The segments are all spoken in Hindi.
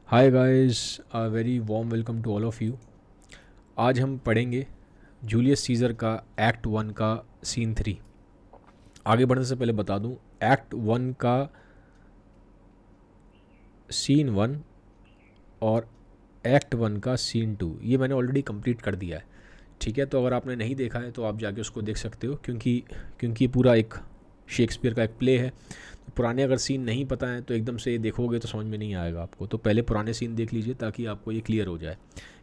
Hi guys, very warm welcome to all of you. आज हम पढ़ेंगे जूलियस सीज़र का एक्ट वन का सीन थ्री। आगे बढ़ने से पहले बता दूं, एक्ट वन का सीन वन और एक्ट वन का सीन टू ये मैंने ऑलरेडी कंप्लीट कर दिया है। ठीक है, तो अगर आपने नहीं देखा है तो आप जाके उसको देख सकते हो, क्योंकि ये पूरा एक शेक्सपियर का एक प्ले है। तो पुराने अगर सीन नहीं पता है तो एकदम से देखोगे तो समझ में नहीं आएगा आपको। तो पहले पुराने सीन देख लीजिए ताकि आपको ये क्लियर हो जाए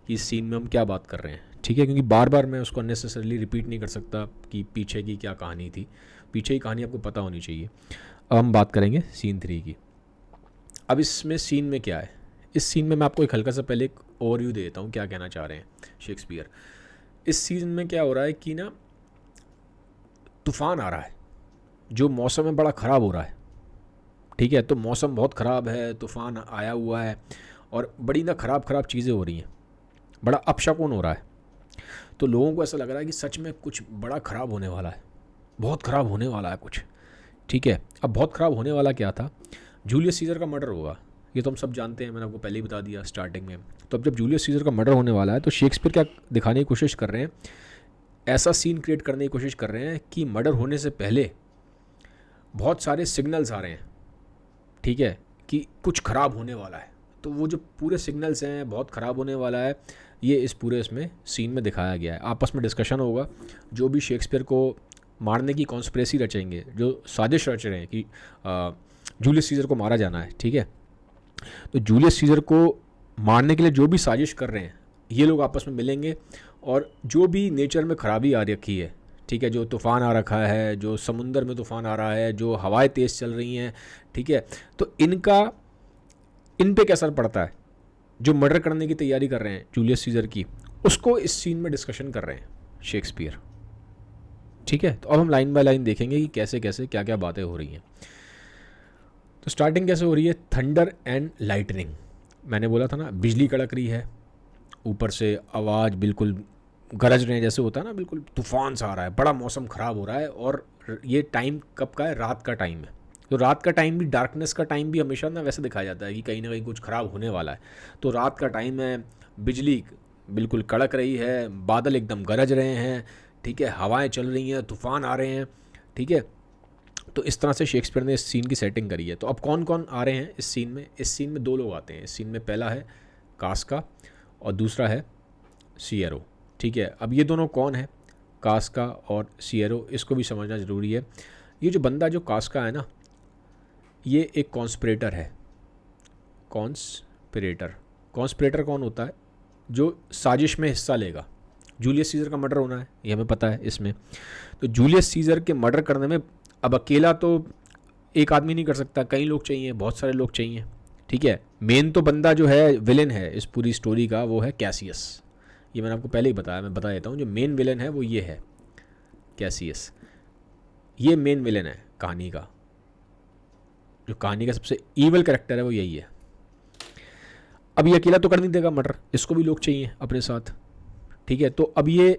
कि इस सीन में हम क्या बात कर रहे हैं। ठीक है, क्योंकि बार बार मैं उसको अननेसेसरली रिपीट नहीं कर सकता कि पीछे की क्या कहानी थी। पीछे की कहानी आपको पता होनी चाहिए। अब हम बात करेंगे सीन थ्री की। अब इसमें सीन में क्या है, इस सीन में मैं आपको एक हल्का सा पहले एक ओवरव्यू दे देता हूँ क्या कहना चाह रहे हैं शेक्सपियर। इस सीजन में क्या हो रहा है कि ना, तूफान आ रहा है, जो मौसम है बड़ा ख़राब हो रहा है। ठीक है, तो मौसम बहुत ख़राब है, तूफान आया हुआ है और बड़ी ना ख़राब ख़राब चीज़ें हो रही हैं, बड़ा अपशकुन हो रहा है। तो लोगों को ऐसा लग रहा है कि सच में कुछ बड़ा ख़राब होने वाला है, बहुत ख़राब होने वाला है कुछ। ठीक है, अब बहुत ख़राब होने वाला क्या था, जूलियस सीज़र का मर्डर होगा। ये तो हम सब जानते हैं, मैंने आपको पहले ही बता दिया स्टार्टिंग में। तो अब जब जूलियस सीज़र का मर्डर होने वाला है तो शेक्सपियर क्या दिखाने की कोशिश कर रहे हैं, ऐसा सीन क्रिएट करने की कोशिश कर रहे हैं कि मर्डर होने से पहले बहुत सारे सिग्नल्स आ रहे हैं। ठीक है, कि कुछ ख़राब होने वाला है। तो वो जो पूरे सिग्नल्स हैं बहुत ख़राब होने वाला है, ये इस पूरे इसमें सीन में दिखाया गया है। आपस में डिस्कशन होगा, जो भी शेक्सपियर को मारने की कॉन्स्पिरेसी रचेंगे, जो साजिश रच रहे हैं कि जूलियस सीज़र को मारा जाना है। ठीक है, तो जूलियस सीज़र को मारने के लिए जो भी साजिश कर रहे हैं ये लोग आपस में मिलेंगे, और जो भी नेचर में ख़राबी आ रखी है, ठीक है, जो तूफ़ान आ रखा है, जो समुंदर में तूफ़ान आ रहा है, जो हवाएं तेज़ चल रही हैं, ठीक है, तो इन पे क्या असर पड़ता है, जो मर्डर करने की तैयारी कर रहे हैं जूलियस सीज़र की, उसको इस सीन में डिस्कशन कर रहे हैं शेक्सपियर। ठीक है, तो अब हम लाइन बाय लाइन देखेंगे कि कैसे कैसे क्या क्या बातें हो रही हैं। तो स्टार्टिंग कैसे हो रही है, थंडर एंड लाइटनिंग। मैंने बोला था ना, बिजली कड़क रही है, ऊपर से आवाज़ बिल्कुल गरज रहे हैं जैसे होता है ना, बिल्कुल तूफान सा आ रहा है, बड़ा मौसम ख़राब हो रहा है। और ये टाइम कब का है, रात का टाइम है। तो रात का टाइम भी, डार्कनेस का टाइम भी हमेशा ना वैसे दिखाया जाता है कि कहीं ना कहीं कुछ ख़राब होने वाला है। तो रात का टाइम है, बिजली बिल्कुल कड़क रही है, बादल एकदम गरज रहे हैं, ठीक है, हवाएं चल रही हैं, तूफ़ान आ रहे हैं। ठीक है, तो इस तरह से शेक्सपियर ने इस सीन की सेटिंग करी है। तो अब कौन कौन आ रहे हैं इस सीन में, इस सीन में दो लोग आते हैं। इस सीन में पहला है कास्का और दूसरा है सियरो। ठीक है, अब ये दोनों कौन है, कास्का और सियरो, इसको भी समझना ज़रूरी है। ये जो बंदा जो कास्का है ना, ये एक कॉन्स्पिरेटर है। कॉन्स्पिरेटर, कॉन्स्पिरेटर कौन होता है, जो साजिश में हिस्सा लेगा। जूलियस सीज़र का मर्डर होना है, ये हमें पता है इसमें। तो जूलियस सीज़र के मर्डर करने में अब अकेला तो एक आदमी नहीं कर सकता, कई लोग चाहिए, बहुत सारे लोग चाहिए। ठीक है, मेन तो बंदा जो है, विलेन है इस पूरी स्टोरी का, वो है कैसियस। ये मैंने आपको पहले ही बताया, मैं बता देता हूँ, जो मेन विलेन है वो ये है, कैसियस। ये मेन विलेन है कहानी का, जो कहानी का सबसे ईवल कैरेक्टर है वो यही है। अब ये अकेला तो कर नहीं देगा मर्डर, इसको भी लोग चाहिए अपने साथ। ठीक है, तो अब ये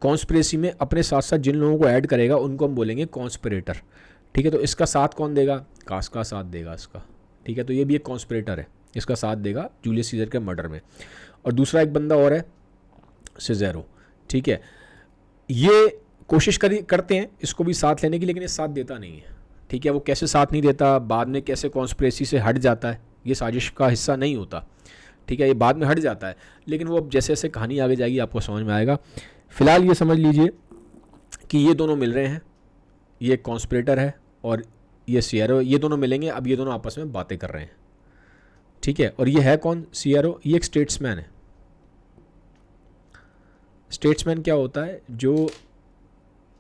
कॉन्स्पिरेसी में अपने साथ साथ जिन लोगों को ऐड करेगा उनको हम बोलेंगे कॉन्स्पिरेटर। ठीक है, तो इसका साथ कौन देगा, कास्का साथ देगा इसका। ठीक है, तो ये भी एक कॉन्स्पिरेटर है, इसका साथ देगा जूलियस सीजर के मर्डर में। और दूसरा एक बंदा और है, सिजेरो। ठीक है, ये कोशिश करते हैं इसको भी साथ लेने की, लेकिन ये साथ देता नहीं है। ठीक है, वो कैसे साथ नहीं देता, बाद में कैसे कॉन्स्पिरेसी से हट जाता है, ये साजिश का हिस्सा नहीं होता। ठीक है, ये बाद में हट जाता है, लेकिन वो अब जैसे जैसे कहानी आगे जाएगी आपको समझ में आएगा। फिलहाल ये समझ लीजिए कि ये दोनों मिल रहे हैं, ये कॉन्स्पिरेटर है और ये सियरो, ये दोनों मिलेंगे। अब ये दोनों आपस में बातें कर रहे हैं। ठीक है, और ये है कौन, सियरो, ये एक स्टेट्समैन है। स्टेट्समैन क्या होता है, जो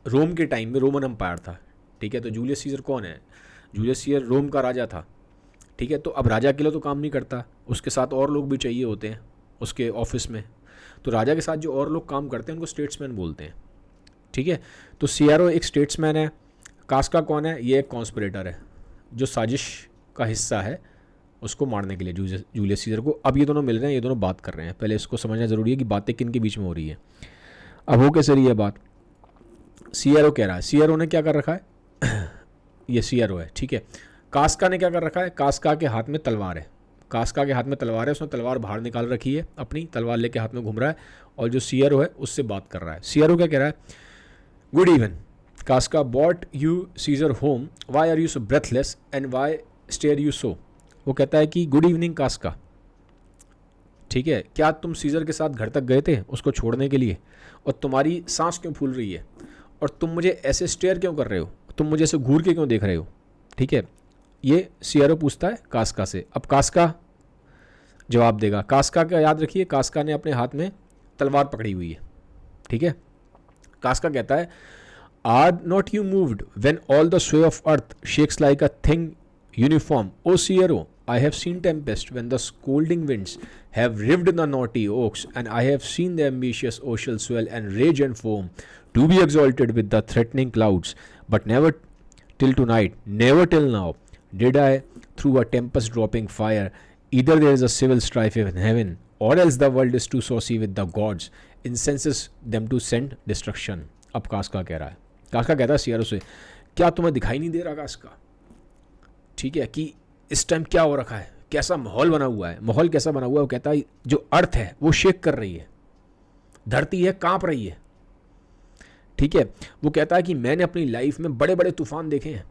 रोम के टाइम में रोमन अम्पायर था। ठीक है, तो जूलियस सीजर कौन है, जूलियस सीजर रोम का राजा था। ठीक है, तो अब राजा के लिए तो काम नहीं करता, उसके साथ और लोग भी चाहिए होते हैं उसके ऑफिस में। तो राजा के साथ जो और लोग काम करते हैं उनको स्टेट्समैन बोलते हैं। ठीक है, तो सियारो एक स्टेट्समैन है, कास्का कौन है, ये एक कॉन्स्पिरेटर है जो साजिश का हिस्सा है उसको मारने के लिए जूलियस सीजर को। अब ये दोनों मिल रहे हैं, ये दोनों बात कर रहे हैं। पहले इसको समझना ज़रूरी है कि बातें किन के बीच में हो रही है। अब हो कैसे रही है बात, सियरो कह रहा है, सियरो ने क्या कर रखा है ये सियरो है। ठीक है, कास्का ने क्या कर रखा है, कास्का के हाथ में तलवार है। कास्का के हाथ में तलवार है, उसने तलवार बाहर निकाल रखी है, अपनी तलवार लेके हाथ में घूम रहा है और जो सीआरओ है उससे बात कर रहा है। सीआरओ क्या कह रहा है? Good even Casca, brought you Caesar home, why are you so breathless and why stare you so. वो कहता है कि गुड इवनिंग कास्का, ठीक है, क्या तुम सीजर के साथ घर तक गए थे उसको छोड़ने के लिए, और तुम्हारी सांस क्यों फूल रही है, और तुम मुझे ऐसे स्टेयर क्यों कर रहे हो, तुम मुझे ऐसे घूर के क्यों देख रहे हो, ठीक है। ये सीआरओ पूछता है कास्का से। अब कास्का जवाब देगा। कास्का का याद रखिए, कास्का ने अपने हाथ में तलवार पकड़ी हुई है, ठीक है। कास्का कहता है, are not you moved when all the sway of earth shakes like a thing uniform, O Cicero, I have seen tempest when the scolding winds have rived the knotty oaks, and I have seen the ambitious ocean swell and rage and foam to be exalted with the threatening clouds, but never till tonight, never till now, did I through a tempest dropping fire. Either there is a civil strife in heaven, or else the world is too saucy with the gods, incenses them to send destruction. अब कास्का कह रहा है, कास्का कहता है सीआरओ से, क्या तुम्हें दिखाई नहीं दे रहा कास्का, ठीक है, कि इस टाइम क्या हो रखा है, कैसा माहौल बना हुआ है। माहौल कैसा बना हुआ है? वो कहता है जो अर्थ है वो शेक कर रही है, धरती है कांप रही है, ठीक है। वो कहता है कि मैंने अपनी लाइफ में बड़े बड़े तूफान देखे हैं,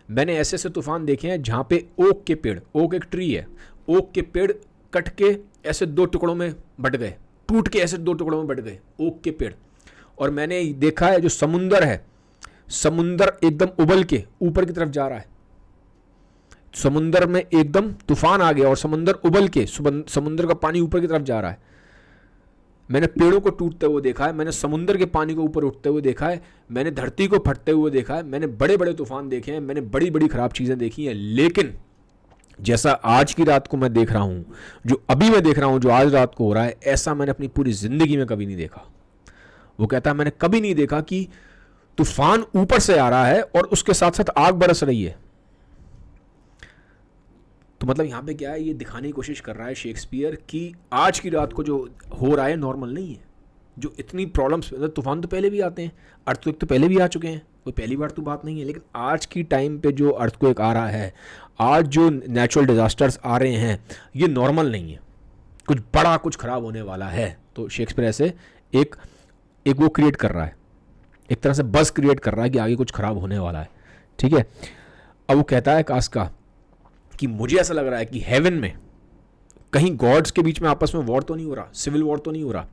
मैंने ऐसे ऐसे तूफान देखे हैं जहां पे ओक के पेड़, ओक एक ट्री है, ओक के पेड़ कट के ऐसे दो टुकड़ों में बट गए, टूट के ऐसे दो टुकड़ों में बट गए ओक के पेड़। और मैंने देखा है जो समुंदर है, समुंदर एकदम उबल के ऊपर की तरफ जा रहा है, समुंदर में एकदम तूफान आ गया और समुंदर उबल के, समुंदर का पानी ऊपर की तरफ जा रहा है। मैंने पेड़ों को टूटते हुए देखा है, मैंने समुंदर के पानी को ऊपर उठते हुए देखा है, मैंने धरती को फटते हुए देखा है, मैंने बड़े बड़े तूफान देखे हैं, मैंने बड़ी बड़ी खराब चीज़ें देखी हैं। लेकिन जैसा आज की रात को मैं देख रहा हूँ, जो अभी मैं देख रहा हूँ, जो आज रात को हो रहा है, ऐसा मैंने अपनी पूरी ज़िंदगी में कभी नहीं देखा। वो कहता है मैंने कभी नहीं देखा कि तूफान ऊपर से आ रहा है और उसके साथ साथ आग बरस रही है। तो मतलब यहाँ पे क्या है, ये दिखाने की कोशिश कर रहा है शेक्सपियर कि आज की रात को जो हो रहा है नॉर्मल नहीं है। जो इतनी प्रॉब्लम्स, तूफान तो पहले भी आते हैं, अर्थक्वेक तो पहले भी आ चुके हैं, कोई पहली बार तो बात नहीं है। लेकिन आज की टाइम पे जो अर्थक्वेक आ रहा है, आज जो नेचुरल डिजास्टर्स आ रहे हैं, ये नॉर्मल नहीं है, कुछ बड़ा कुछ ख़राब होने वाला है। तो शेक्सपियर ऐसे एक वो क्रिएट कर रहा है, एक तरह से बस क्रिएट कर रहा है कि आगे कुछ ख़राब होने वाला है, ठीक है। अब वो कहता है कास्का कि मुझे ऐसा लग रहा है कि हेवन में कहीं गॉड्स के बीच में आपस में वॉर तो नहीं हो रहा, सिविल वॉर तो नहीं हो रहा,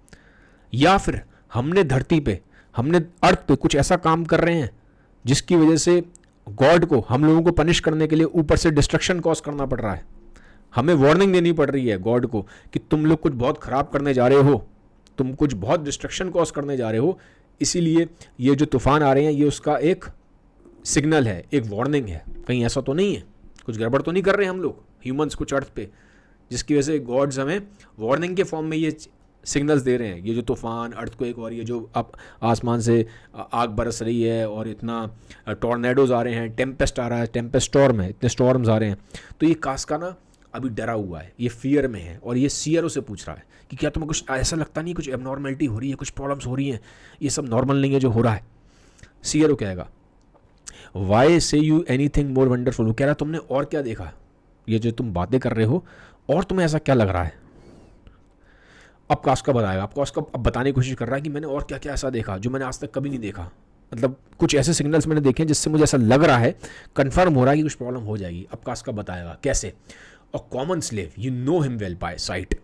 या फिर हमने धरती पे, हमने अर्थ पे कुछ ऐसा काम कर रहे हैं जिसकी वजह से गॉड को, हम लोगों को पनिश करने के लिए ऊपर से डिस्ट्रक्शन कॉज करना पड़ रहा है। हमें वार्निंग देनी पड़ रही है गॉड को कि तुम लोग कुछ बहुत ख़राब करने जा रहे हो, तुम कुछ बहुत डिस्ट्रक्शन कॉज करने जा रहे हो, इसीलिए ये जो तूफान आ रहे हैं ये उसका एक सिग्नल है, एक वार्निंग है। कहीं ऐसा तो नहीं है, कुछ गड़बड़ तो नहीं कर रहे हैं हम लोग ह्यूमंस कुछ अर्थ पे, जिसकी वजह से गॉड्स हमें वार्निंग के फॉर्म में ये सिग्नल्स दे रहे हैं। ये जो तूफान, अर्थक्वेक और ये जो अब आसमान से आग बरस रही है और इतना टॉर्नेडोज आ रहे हैं, टेम्पेस्ट आ रहा है, टेम्पेस्ट स्टॉर्म है, इतने स्टॉर्म्स आ रहे हैं, तो ये कास्का ना अभी डरा हुआ है, ये फियर में है और ये सीआरओ से पूछ रहा है कि क्या तुम्हें कुछ ऐसा लगता नहीं, कुछ एबनॉर्मलिटी हो रही है, कुछ प्रॉब्लम्स हो रही हैं, ये सब नॉर्मल नहीं है जो हो रहा है। सीआरओ कहेगा वाई से you any thing more wonderful, वो कह रहा तुमने और क्या देखा, ये जो तुम बातें कर रहे हो और तुम्हें ऐसा क्या लग रहा है। अब कास्का बताएगा, आपको कास्का अब बताने की कोशिश कर रहा है कि मैंने और क्या क्या ऐसा देखा जो मैंने आज तक कभी नहीं देखा, मतलब कुछ ऐसे सिग्नल्स मैंने देखे हैं जिससे मुझे ऐसा लग रहा है, कंफर्म हो रहा है कि कुछ प्रॉब्लम हो जाएगी। अब कास्का बताएगा कैसे। A common slave, you know him well by sight,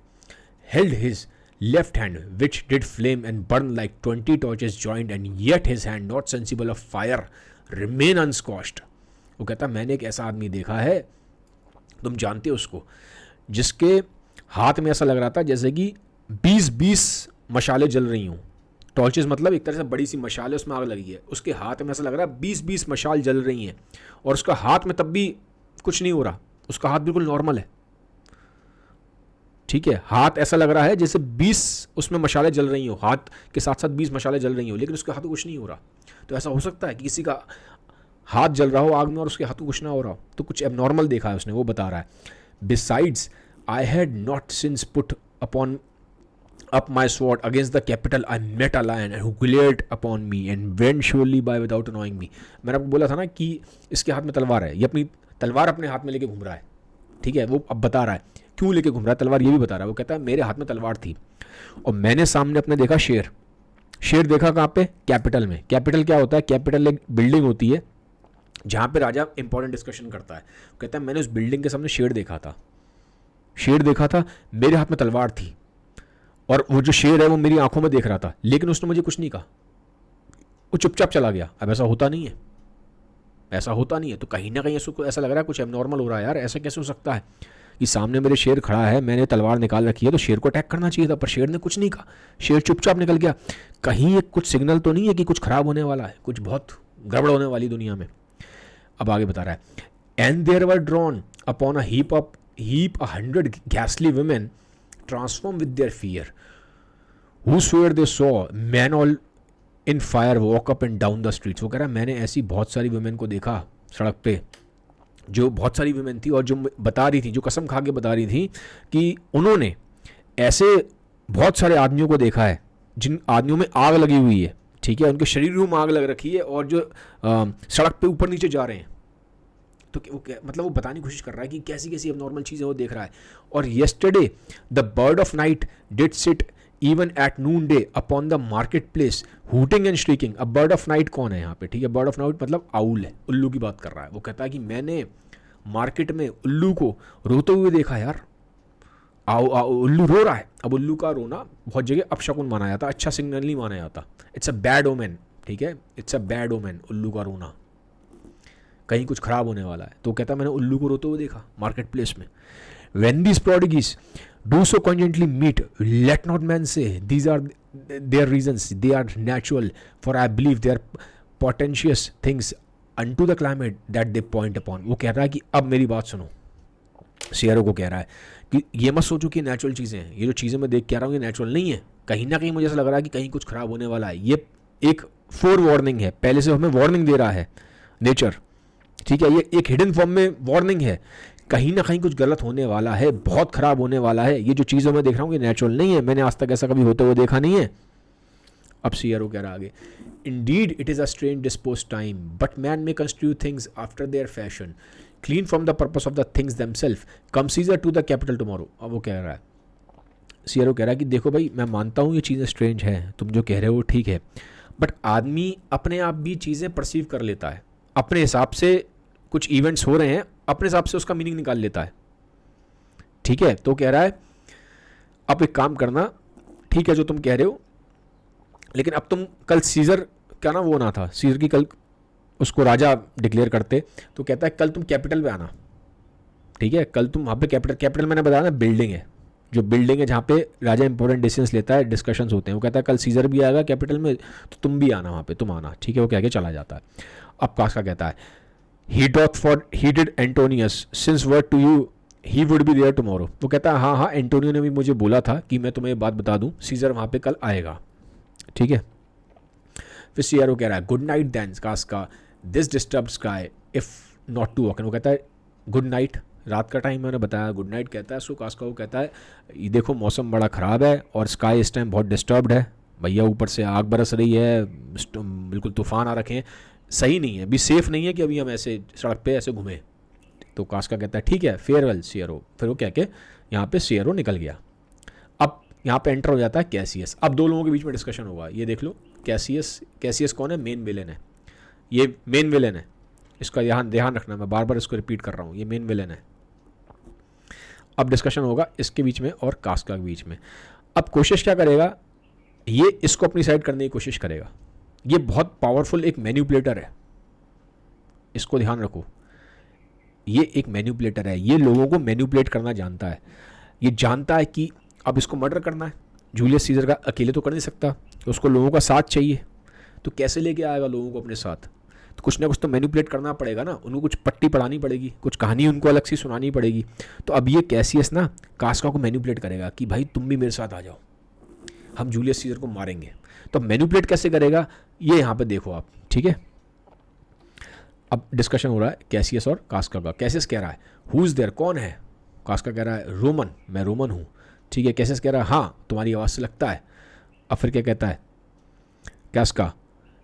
held his left hand which did flame and burn like 20 torches joined, and yet his hand not sensible of fire remain unscorched। वो कहता मैंने एक ऐसा आदमी देखा है, तुम जानते हो उसको, जिसके हाथ में ऐसा लग रहा था जैसे कि 20 मशालें जल रही हूँ। टॉर्चेस मतलब एक तरह से बड़ी सी मशाल है, उसमें आग लगी है, उसके हाथ में ऐसा लग रहा है 20 मशाल जल रही हैं और उसका हाथ में तब भी कुछ नहीं हो रहा, उसका हाथ बिल्कुल नॉर्मल है, ठीक है। हाथ ऐसा लग रहा है जैसे 20 उसमें मशालें जल रही हो, हाथ के साथ साथ 20 मशालें जल रही हो, लेकिन उसके हाथ को कुछ नहीं हो रहा। तो ऐसा हो सकता है कि किसी का हाथ जल रहा हो आग में और उसके हाथ को कुछ ना हो रहा हो, तो कुछ एबनॉर्मल देखा है उसने, वो बता रहा है। Besides I had not since put upon up my sword against the capital, I met a lion who glared upon me and went surely by without annoying me। मैंने आपको बोला था ना कि इसके हाथ में तलवार है, ये अपनी तलवार अपने हाथ में लेके घूम रहा है, ठीक है, वो अब बता रहा है क्यों लेके घूम रहा है तलवार, ये भी बता रहा है। वो कहता है मेरे हाथ में तलवार थी और मैंने सामने अपने देखा शेर। शेर देखा कहाँ पे? कैपिटल में। कैपिटल क्या होता है? कैपिटल एक बिल्डिंग होती है जहाँ पे राजा इंपॉर्टेंट डिस्कशन करता है। कहता है मैंने उस बिल्डिंग के सामने शेर देखा था, शेर देखा था, मेरे हाथ में तलवार थी और वो जो शेर है वो मेरी आंखों में देख रहा था, लेकिन उसने मुझे कुछ नहीं कहा, वो चुपचाप चला गया। अब ऐसा होता नहीं है, ऐसा होता नहीं है। तो कहीं ना कहीं उसको ऐसा लग रहा है कुछ एबनॉर्मल हो रहा है यार, ऐसा कैसे हो सकता है कि सामने मेरे शेर खड़ा है, मैंने तलवार निकाल रखी है, तो शेर को अटैक करना चाहिए था, पर शेर ने कुछ नहीं कहा, शेर चुपचाप निकल गया। कहीं एक कुछ सिग्नल तो नहीं है कि कुछ खराब होने वाला है, कुछ बहुत गड़बड़ होने वाली दुनिया में। अब आगे बता रहा है, and there were drawn upon a heap 100 ghastly women transformed with their fear, whosoever they saw men all in fire walk up and down the streets। वो कह रहा है मैंने ऐसी बहुत सारी वुमेन को देखा सड़क पे, जो बहुत सारी वुमेन थी और जो बता रही थी, जो कसम खा के बता रही थी कि उन्होंने ऐसे बहुत सारे आदमियों को देखा है जिन आदमियों में आग लगी हुई है, ठीक है, उनके शरीरों में आग लग रखी है और जो सड़क पे ऊपर नीचे जा रहे हैं। तो वो मतलब वो बताने की कोशिश कर रहा है कि कैसी कैसी अब नॉर्मल चीज़ें वो देख रहा है। और yesterday the bird of night did sit even at noon day upon the market place hooting and shrieking. अब बर्ड ऑफ नाइट कौन है यहाँ पे? ठीक है, बर्ड ऑफ नाइट मतलब आउल है, उल्लू की बात कर रहा है। वो कहता है कि मैंने मार्केट में उल्लू को रोते हुए देखा यार, उल्लू रो रहा है। अब उल्लू का रोना बहुत जगह अपशकुन माना जाता, अच्छा सिग्नल नहीं माना जाता, इट्स अ बैड ओमेन, ठीक है, इट्स अ बैड ओमेन उल्लू का रोना, कहीं कुछ खराब होने वाला है। तो कहता है मैंने उल्लू को रोते हुए देखा मार्केट प्लेस में। When these prodigies do so conjointly meet, let not man say these are their reasons, they are natural, for I believe they are portentous things unto the climate that they point upon। वो कह रहा है कि अब मेरी बात सुनो, शेयरों को कह रहा है कि ये मत सोचो कि नेचुरल चीज़ें हैं, ये जो चीज़ें मैं देख के आ रहा हूँ ये नेचुरल नहीं है, कहीं ना कहीं मुझे ऐसा लग रहा है कि कहीं कुछ खराब होने वाला है। ये एक फोर वार्निंग है, पहले से हमें वार्निंग दे रहा है नेचर, ठीक है, ये एक हिडन फॉर्म में वार्निंग है, कहीं ना कहीं कुछ गलत होने वाला है, बहुत खराब होने वाला है, ये जो चीज़ें मैं देख रहा हूँ ये नेचुरल नहीं है, मैंने आज तक ऐसा कभी होते हुए देखा नहीं है। अब सीआरओ कह रहा आगे, indeed it is a strange disposed time but men may construct things after their fashion clean from the purpose of the things themselves come Caesar to the capitol tomorrow. अब वो कह रहा है, सीआरओ कह रहा है कि देखो भाई मैं मानता हूँ ये चीज़ें स्ट्रेंज हैं, तुम जो कह रहे हो ठीक है, बट आदमी अपने आप भी चीज़ें परसीव कर लेता है, अपने हिसाब से कुछ इवेंट्स हो रहे हैं, अपने हिसाब से उसका मीनिंग निकाल लेता है, ठीक है। तो कह रहा है अब एक काम करना, ठीक है जो तुम कह रहे हो, लेकिन अब तुम कल सीजर क्या ना वो ना था, सीजर की कल उसको राजा डिक्लेयर करते, तो कहता है कल तुम कैपिटल पे आना, ठीक है, कल तुम वहाँ पे कैपिटल मैंने बताया ना बिल्डिंग है, जो बिल्डिंग है जहाँ पे राजा इंपॉर्टेंट डिसीजंस लेता है, डिस्कशंस होते हैं। वो कहता है कल सीजर भी आएगा कैपिटल में, तो तुम भी आना वहाँ पे, तुम आना, ठीक है। वो कह के चला जाता है। अब कास्का कहता है he did Antonius since word to you he would be there tomorrow। वो कहता है हाँ एंटोनियो ने भी मुझे बोला था कि मैं तुम्हें बात बता दूं, सीजर वहाँ पे कल आएगा, ठीक है। फिर सीआरओ कह रहा है good night then Casca this disturb sky if not to walk in. वो कहता है गुड नाइट, रात का टाइम मैंने बताया, गुड नाइट कहता है सो कास्का। वो कहता है ये देखो मौसम बड़ा ख़राब है और स्काई इस टाइम बहुत डिस्टर्ब्ड है भैया, ऊपर से आग बरस रही है, बिल्कुल तूफान आ रखे हैं, सही नहीं है, अभी सेफ़ नहीं है कि अभी हम ऐसे सड़क पे ऐसे घूमें। तो कास्का कहता है ठीक है फेयरवेल सीआरओ। फिर वो कह के यहाँ पे सीआरओ निकल गया। अब यहाँ पे एंटर हो जाता है कैसियस। अब दो लोगों के बीच में डिस्कशन होगा, ये देख लो कैसियस कौन है? मेन विलेन है, ये मेन विलेन है, इसका यहाँ ध्यान रखना, मैं बार बार इसको रिपीट कर रहा हूँ, ये मेन विलेन है। अब डिस्कशन होगा इसके बीच में और कास्का के बीच में। अब कोशिश क्या करेगा, ये इसको अपनी साइड करने की कोशिश करेगा, ये बहुत पावरफुल एक मैनिपुलेटर है, इसको ध्यान रखो, ये एक मैनिपुलेटर है, ये लोगों को मैनिपुलेट करना जानता है, ये जानता है कि अब इसको मर्डर करना है, जूलियस सीजर का अकेले तो कर नहीं सकता, तो उसको लोगों का साथ चाहिए, तो कैसे लेके आएगा लोगों को अपने साथ? तो कुछ ना कुछ तो मैनिपुलेट करना पड़ेगा ना, उनको कुछ पट्टी पढ़ानी पड़ेगी, कुछ कहानी उनको अलग से सुनानी पड़ेगी। तो अब ये कैसियस ना कास्का को मैनिपुलेट करेगा कि भाई तुम भी मेरे साथ आ जाओ, हम जूलियस सीजर को मारेंगे। तो मैनिपुलेट कैसे करेगा ये यहाँ पे देखो आप, ठीक है। अब डिस्कशन हो रहा है कैसियस और कास्का का। कैसियस कह रहा है हु इज़ देयर, कौन है? कास्का कह रहा है रोमन, मैं रोमन हूँ, ठीक है। कैसियस कह रहा है हाँ तुम्हारी आवाज़ से लगता है। अब फिर क्या कहता है Casca,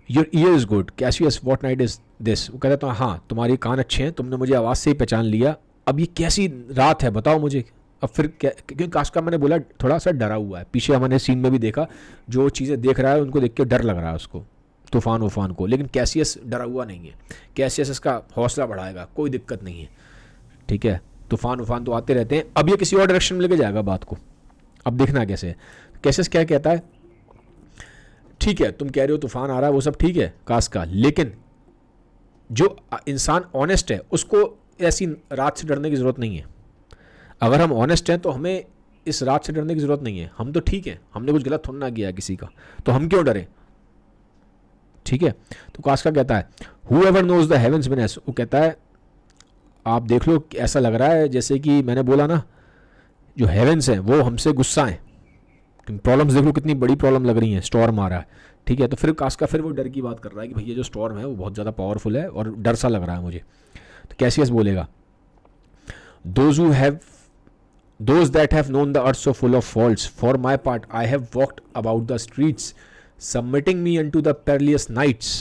your ear is good. Cassius what night is this? वो कहता है तो हाँ तुम्हारे कान अच्छे हैं, तुमने मुझे आवाज़ से ही पहचान लिया, अब ये कैसी रात है बताओ मुझे। अब फिर क्या, क्योंकि कास्का मैंने बोला थोड़ा सा डरा हुआ है, पीछे हमने सीन में भी देखा, जो चीज़ें देख रहा है उनको देख के डर लग रहा है उसको, तूफान वूफान को, लेकिन कैसियस डरा हुआ नहीं है। कैसियस इसका हौसला बढ़ाएगा, कोई दिक्कत नहीं है, ठीक है, तूफान वूफान तो आते रहते हैं। अब ये किसी और डायरेक्शन में लेके जाएगा बात को, अब देखना कैसे है। कैसियस क्या कहता है, ठीक है तुम कह रहे हो तूफान आ रहा है वो सब ठीक है कास्का, लेकिन जो इंसान ऑनेस्ट है उसको ऐसी रात से डरने की ज़रूरत नहीं है। अगर हम ऑनेस्ट हैं तो हमें इस रात से डरने की ज़रूरत नहीं है, हम तो ठीक है, हमने कुछ गलत थोड़ा ना किया किसी का, तो हम क्यों डरें, ठीक है। तो कास्का कहता है whoever knows the heavens Vinesh, वो कहता है आप देख लो ऐसा लग रहा है जैसे कि मैंने बोला ना, जो हेवंस हैं वो हमसे गुस्सा हैं, प्रॉब्लम्स देख लो कितनी बड़ी प्रॉब्लम लग रही है, स्टॉर्म आ रहा है, ठीक है। तो फिर कास्का फिर वो डर की बात कर रहा है कि भैया जो स्टॉर्म है वो बहुत ज़्यादा पावरफुल है और डर सा लग रहा है मुझे। तो कैसियस बोलेगा those that have known the earth so full of faults, for my part I have walked about the streets, submitting me unto the perilous nights,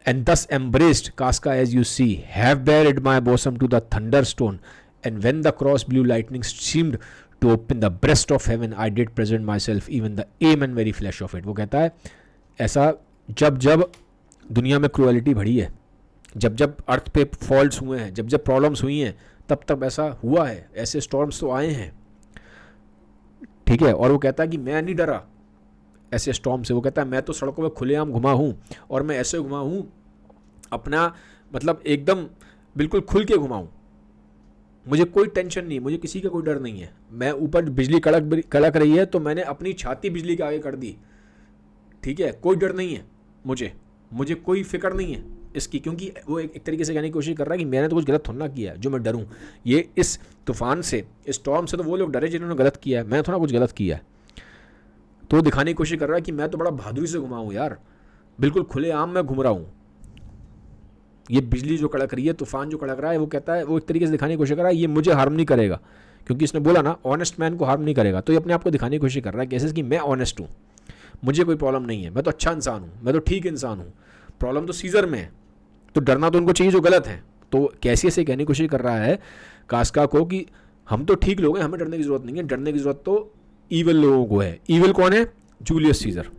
and thus embraced Casca as you see, have buried my bosom to the thunderstone, and when the cross blue lightning seemed to open the breast of heaven, I did present myself, even the aim and very flesh of it. वो कहता है ऐसा जब जब दुनिया में क्रूएलिटी बढ़ी है, जब जब अर्थ पे फॉल्ट्स हुए हैं, जब जब प्रॉब्लम्स हुई हैं, तब तब ऐसा हुआ है, ऐसे स्टॉर्म्स तो आए हैं, ठीक है। और वो कहता है कि मैं नहीं डरा ऐसे स्टॉर्म से, वो कहता है मैं तो सड़कों में खुलेआम घुमा हूँ, और मैं ऐसे घुमा हूँ अपना मतलब एकदम बिल्कुल खुल के घुमा हूँ, मुझे कोई टेंशन नहीं, मुझे किसी का कोई डर नहीं है। मैं ऊपर बिजली कड़क रही है तो मैंने अपनी छाती बिजली के आगे कर दी, ठीक है, कोई डर नहीं है मुझे कोई फिक्र नहीं है इसकी, क्योंकि वो एक तरीके से कहने की कोशिश कर रहा है कि मैंने तो कुछ गलत थोड़ा ना किया है जो मैं डरूं। ये इस तूफान से, इस स्टॉर्म से तो वो लोग डरे जिन्होंने गलत किया है, मैं थोड़ा कुछ गलत किया है। तो वो दिखाने की कोशिश कर रहा है कि मैं तो बड़ा बहादुरी से घुमा हूँ यार, बिल्कुल खुलेआम मैं घूम रहा हूँ। ये बिजली जो कड़क रही है, तूफान जो कड़क रहा है, वो कहता है, वो एक तरीके से दिखाने की कोशिश कर रहा है ये मुझे हार्म नहीं करेगा, क्योंकि इसने बोला ना ऑनेस्ट मैन को हार्म नहीं करेगा। तो ये अपने आप को दिखाने की कोशिश कर रहा है कैसे कि मैं ऑनेस्ट हूँ, मुझे कोई प्रॉब्लम नहीं है, मैं तो अच्छा इंसान हूँ, मैं तो ठीक इंसान हूँ, प्रॉब्लम तो सीजर में है, तो डरना तो उनको चाहिए जो गलत है। तो कैसे से कहने की कोशिश कर रहा है कास्का को कि हम तो ठीक लोग हैं, हमें डरने की ज़रूरत नहीं है, डरने की ज़रूरत तो ईवल लोगों को है। ईवल कौन है, जूलियस सीजर।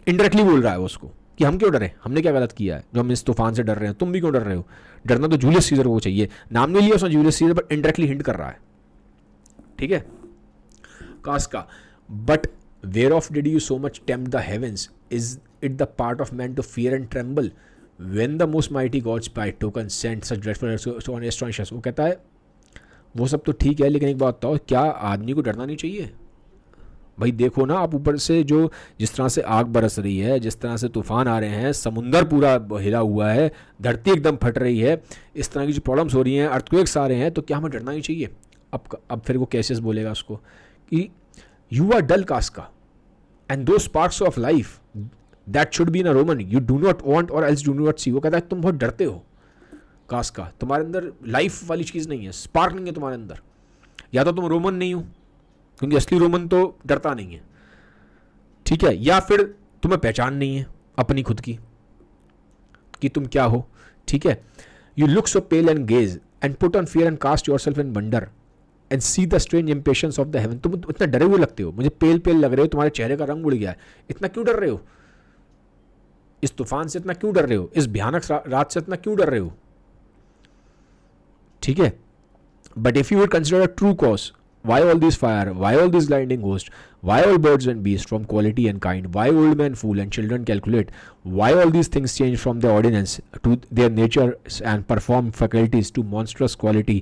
इनडायरेक्टली बोल रहा है उसको कि हम क्यों डरें, हमने क्या गलत किया है जो हम इस तूफान से डर रहे हैं, तुम भी क्यों डर रहे हो, डरना तो जूलियस सीजर को चाहिए। नाम नहीं लिया उसने Julius Caesar, but indirectly hint कर रहा है, ठीक है। Casca but wherefore did you so much tempt the heavens, is it the part of man to fear and tremble when the most mighty gods by token sent such dreadful so astonishing। वो कहता है वो सब तो ठीक है, लेकिन एक बात बताओ, क्या आदमी को डरना नहीं चाहिए? भाई देखो ना आप ऊपर से जो जिस तरह से आग बरस रही है, जिस तरह से तूफान आ रहे हैं, समुंदर पूरा हिला हुआ है, धरती एकदम फट रही है, इस तरह की जो प्रॉब्लम्स हो रही हैं, अर्थक्वेक्स आ रहे हैं, तो क्या हमें डरना नहीं चाहिए? अब फिर वो कैसे बोलेगा उसको कि you are dull Casca and those sparks of life that should be in a Roman you do not want or else do not see. वो कहता है तुम बहुत डरते हो कास्का, तुम्हारे अंदर लाइफ वाली चीज़ नहीं है, स्पार्क नहीं है तुम्हारे अंदर, या तो तुम रोमन नहीं हो, क्योंकि असली रोमन तो डरता नहीं है, ठीक है, या फिर तुम्हें पहचान नहीं है अपनी खुद की कि तुम क्या हो, ठीक है। You look so pale and gaze and put on fear and cast yourself in wonder and see the strange impatience of the heaven. तुम इतना डरे हुए लगते हो, मुझे पेल पेल लग रहे हो, तुम्हारे चेहरे का रंग उड़ गया है, इतना क्यों डर रहे हो? इस तूफान से इतना क्यों डर रहे हो? इस भयानक रात से इतना क्यों डर रहे हो? ठीक है। But if you would consider a true cause, why all these fire, why all these blinding ghosts, why all birds and beasts from quality and kind, why old men fool and children calculate, why all these things change from their ordinance to their nature and perform faculties to monstrous quality,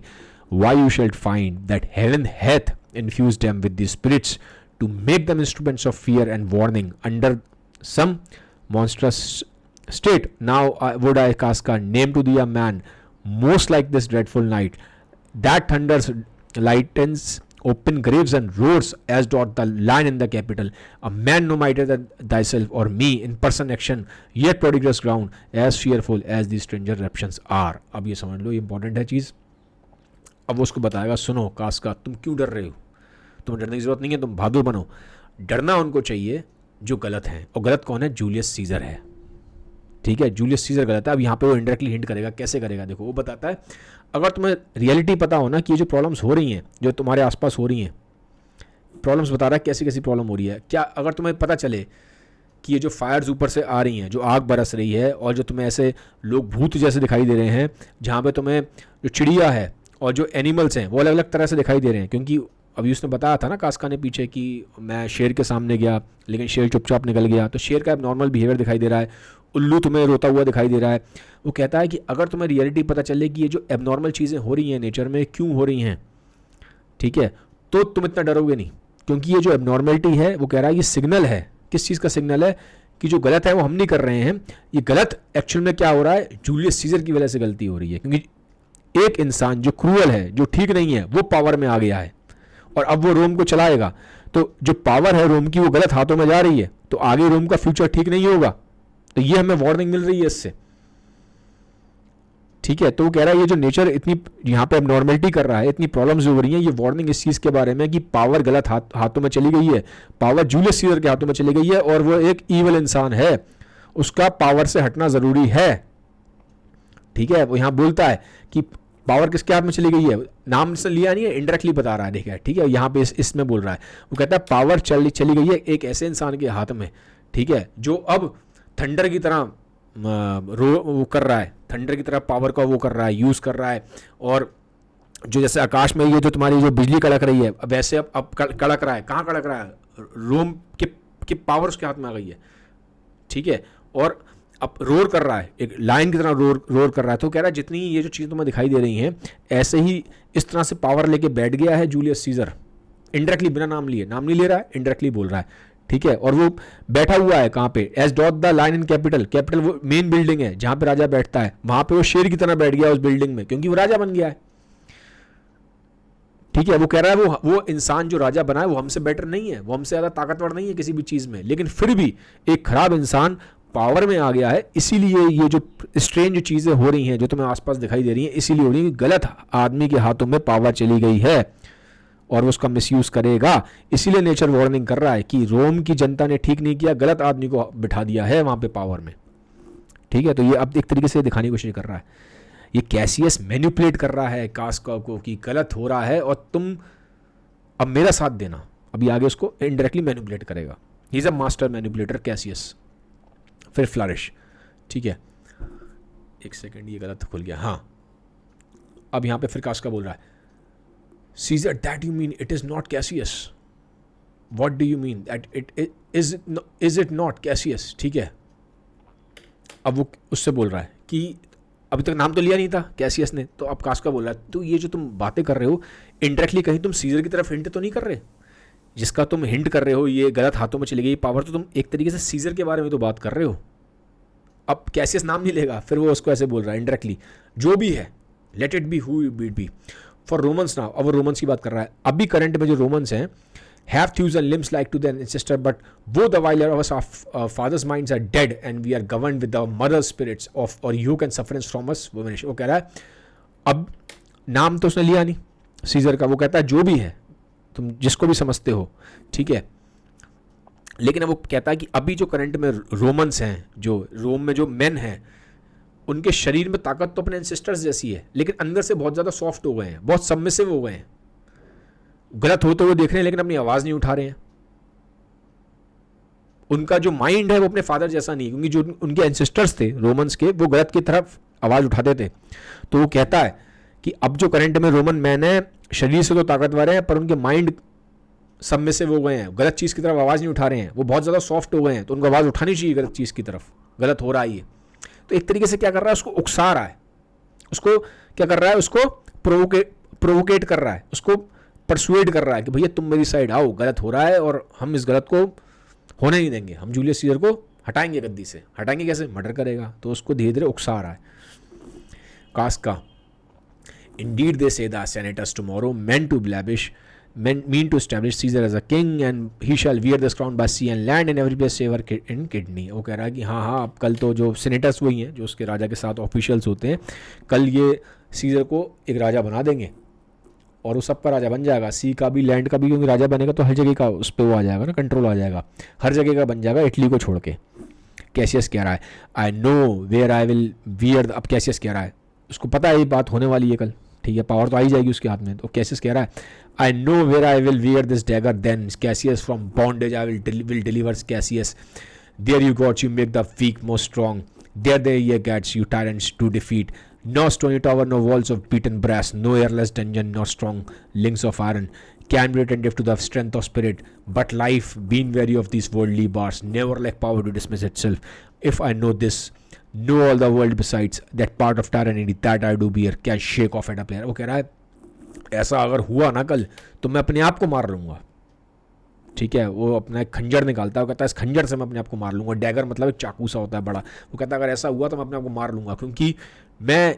why you shall find that heaven hath infused them with these spirits to make them instruments of fear and warning under some monstrous state. Now would I cast a name to thee a man most like this dreadful night that thunders, lightens, open graves and roars as doth the lion in the capital, a man no mightier than thyself or me in person action, yet prodigious ground, as fearful as these stranger eruptions are। अब ये समझ लो, ये इंपॉर्टेंट है चीज़। अब वो उसको बताएगा, सुनो कास्का, तुम क्यों डर रहे हो? तुम्हें डरने की जरूरत नहीं है, तुम बहादुर बनो। डरना उनको चाहिए जो गलत हैं, और गलत कौन है? जूलियस सीजर है, ठीक है, जूलियस सीजर गलत है। अब यहाँ पे वो इंडायरेक्टली हिंट करेगा, कैसे करेगा देखो, वो बताता है अगर तुम्हें रियलिटी पता हो ना कि ये जो प्रॉब्लम्स हो रही हैं, जो तुम्हारे आसपास हो रही हैं, प्रॉब्लम्स बता रहा है कैसी कैसी प्रॉब्लम हो रही है, क्या अगर तुम्हें पता चले कि ये जो फायर्स ऊपर से आ रही हैं, जो आग बरस रही है, और जो तुम्हें ऐसे लोग भूत जैसे दिखाई दे रहे हैं, जहाँ पे तुम्हें जो चिड़िया है और जो एनिमल्स हैं वो अलग अलग तरह से दिखाई दे रहे हैं, क्योंकि अभी उसने बताया था ना कास्का ने पीछे कि मैं शेर के सामने गया लेकिन शेर चुपचाप निकल गया, तो शेर का अब नॉर्मल बिहेवियर दिखाई दे रहा है, उल्लू तुम्हें रोता हुआ दिखाई दे रहा है। वो कहता है कि अगर तुम्हें रियलिटी पता चले कि ये जो एबनॉर्मल चीज़ें हो रही हैं नेचर में क्यों हो रही हैं, ठीक है, तो तुम इतना डरोगे नहीं, क्योंकि ये जो एबनॉर्मलिटी है वो कह रहा है ये सिग्नल है। किस चीज़ का सिग्नल है? कि जो गलत है वो हम नहीं कर रहे हैं, ये गलत एक्चुअल में क्या हो रहा है, जूलियस सीजर की वजह से गलती हो रही है, क्योंकि एक इंसान जो क्रूअल है, जो ठीक नहीं है, वो पावर में आ गया है और अब वो रोम को चलाएगा, तो जो पावर है रोम की वो गलत हाथों में जा रही है, तो आगे रोम का फ्यूचर ठीक नहीं होगा। तो ये हमें वार्निंग मिल रही है इससे, ठीक है। तो वो कह रहा है ये जो नेचर इतनी यहाँ पे अब नॉर्मलिटी कर रहा है, इतनी प्रॉब्लम्स हो रही हैं, ये वार्निंग इस चीज़ के बारे में कि पावर गलत हाथों में चली गई है, पावर जूलियस सीजर के हाथों में चली गई है और वो एक ईवल इंसान है, उसका पावर से हटना ज़रूरी है, ठीक है। वो यहाँ बोलता है कि पावर किसके हाथ में चली गई है, नाम से लिया नहीं है, इंडायरेक्टली बता रहा है, देखिए, ठीक है। यहाँ पे इसमें बोल रहा है, वो कहता है पावर चली गई है एक ऐसे इंसान के हाथ में, ठीक है, जो अब थंडर की तरह वो कर रहा है, थंडर की तरह पावर का वो कर रहा है, यूज़ कर रहा है, और जो जैसे आकाश में ये जो तुम्हारी जो बिजली कड़क रही है वैसे अब कड़क रहा है। कहाँ कड़क रहा है? रोम के पावर उसके हाथ में आ गई है, ठीक है, और अब रोर कर रहा है, एक लाइन की तरह रोर कर रहा है। तो कह रहा है जितनी ये जो चीज़ तुम्हें दिखाई दे रही हैं, ऐसे ही इस तरह से पावर लेके बैठ गया है जूलियस सीजर, इंडायरेक्टली, बिना नाम लिए, नाम नहीं ले रहा है, इंडायरेक्टली बोल रहा है, ठीक है। और वो बैठा हुआ है कहाँ पे? As doth the lion in capitol, capitol वो मेन बिल्डिंग है जहाँ पे राजा बैठता है, वहाँ पे वो शेर की तरह बैठ गया उस बिल्डिंग में, क्योंकि वो राजा बन गया है, ठीक है। वो कह रहा है वो इंसान जो राजा बना है वो हमसे बेटर नहीं है, वो हमसे ज़्यादा ताकतवर नहीं है किसी भी चीज़ में, लेकिन फिर भी एक खराब इंसान पावर में आ गया है, इसीलिए ये जो स्ट्रेंज चीज़ें हो रही हैं जो तुम्हें आसपास दिखाई दे रही हैं, इसीलिए हो रही है कि गलत आदमी के हाथों में पावर चली गई है और वो उसका मिसयूज़ करेगा। इसीलिए नेचर वार्निंग कर रहा है कि रोम की जनता ने ठीक नहीं किया, गलत आदमी को बिठा दिया है वहाँ पे पावर में, ठीक है। तो ये अब एक तरीके से दिखाने की कोशिश कर रहा है, ये कैसियस मैनिपुलेट कर रहा है कास्का को कि गलत हो रहा है और तुम अब मेरा साथ देना। अभी आगे उसको इनडायरेक्टली मैनिपुलेट करेगा। He is a master manipulator Cassius. फिर फ्लरिश, ठीक है, एक सेकेंड, ये गलत खुल गया, हाँ। अब यहाँ पे फिर कास्का बोल रहा है, Caesar, that you mean it is not Cassius? What do you mean that is it not Cassius? ठीक है। अब वो उससे बोल रहा है कि अभी तक नाम तो लिया नहीं था कैसियस ने, तो अब कास्का बोल रहा है तो ये जो तुम बातें कर रहे हो इंडायरेक्टली कहीं तुम सीजर की तरफ हिंट तो नहीं कर रहे? जिसका तुम हिंट कर रहे हो ये गलत हाथों में चली गई पावर, तो तुम एक तरीके से सीजर के बारे में तो बात कर रहे हो। अब कैसियस नाम नहीं लेगा, फिर वो उसको ऐसे बोल रहा है इंडायरेक्टली, जो भी है, let it be who it be for Romans now. अब वो रोमन्स की बात कर रहा है। अभी करंट में जो रोमन्स हैं, have thews and limbs like to their ancestor, but both the while of our fathers' minds are dead and we are governed with the mother spirits of or you can sufferance from us वो कह रहा है, अब नाम तो उसने लिया नहीं सीजर का, वो कहता है जो भी है तुम जिसको भी समझते हो, ठीक है, लेकिन अब वो कहता है कि अभी जो करंट में रोमन्स हैं, जो रोम में जो मेन हैं, उनके शरीर में ताकत तो अपने एंसेस्टर्स जैसी है, लेकिन अंदर से बहुत ज़्यादा सॉफ्ट हो गए हैं, बहुत सबमिसिव हो गए हैं, गलत होते हुए देख रहे हैं लेकिन अपनी आवाज़ नहीं उठा रहे हैं। उनका जो माइंड है वो अपने फादर जैसा नहीं, क्योंकि जो उनके एंसेस्टर्स थे रोमन्स के, वो गलत की तरफ आवाज़ उठाते थे। तो वो कहता है कि अब जो करंट में रोमन मैन है, शरीर से तो ताकतवर है पर उनके माइंड सबमिसिव हो गए हैं, गलत चीज़ की तरफ आवाज़ नहीं उठा रहे हैं, वो बहुत ज़्यादा सॉफ्ट हो गए हैं, तो उनको आवाज़ उठानी चाहिए गलत चीज़ की तरफ, गलत हो रहा है ये। तो एक तरीके से क्या कर रहा है, उसको उकसा रहा है, उसको क्या कर रहा है, उसको प्रोवोकेट कर रहा है, उसको परसुएड कर रहा है कि भैया तुम मेरी साइड आओ, गलत हो रहा है और हम इस गलत को होने नहीं देंगे, हम जूलियस सीजर को हटाएंगे गद्दी से। हटाएंगे कैसे? मर्डर करेगा। तो उसको धीरे धीरे उकसा रहा है कास्का। Indeed they say the senators tomorrow mean to ब्लैबिश mean to establish Caesar as a king and he shall wear this crown by sea and land and every place save in kidney। वो कह रहा है कि हाँ हाँ, अब कल तो जो सेनेटर्स वही हैं जो उसके राजा के साथ ऑफिशियल्स होते हैं, कल ये सीजर को एक राजा बना देंगे और वो सबका राजा बन जाएगा, सी का भी लैंड का भी, क्योंकि राजा बनेगा तो हर जगह का उस पर वो आ जाएगा ना, कंट्रोल आ जाएगा, हर जगह का बन जाएगा इटली को छोड़ के। कैसियस कह रहा है I know where I will wear, अब कैसियस कह रहा है उसको पता है ये बात होने वाली है कल, ठीक है, पावर तो आ ही जाएगी उसके हाथ में, तो कैसियस कह रहा है I know where I will wear this dagger then Cassius from bondage I will deliver Cassius, there you gods you make the weak more strong, there they ye gods you tyrants to defeat, no stony tower, no walls of beaten brass, no airless dungeon, nor strong links of iron can be attentive to the strength of spirit, but life, being weary of these worldly bars, never lack power to dismiss itself. If I know this, know all the world besides, that part of tyranny that I do bear can shake off at a player. वो कह रहा है ऐसा अगर हुआ ना कल तो मैं अपने आप को मार लूँगा, ठीक है, वो अपना एक खंजर निकालता है, वो कहता है इस खंजर से मैं अपने आप को मार लूँगा, डैगर मतलब एक चाकू सा होता है बड़ा, वो कहता है अगर ऐसा हुआ तो मैं अपने आप को मार लूँगा, क्योंकि मैं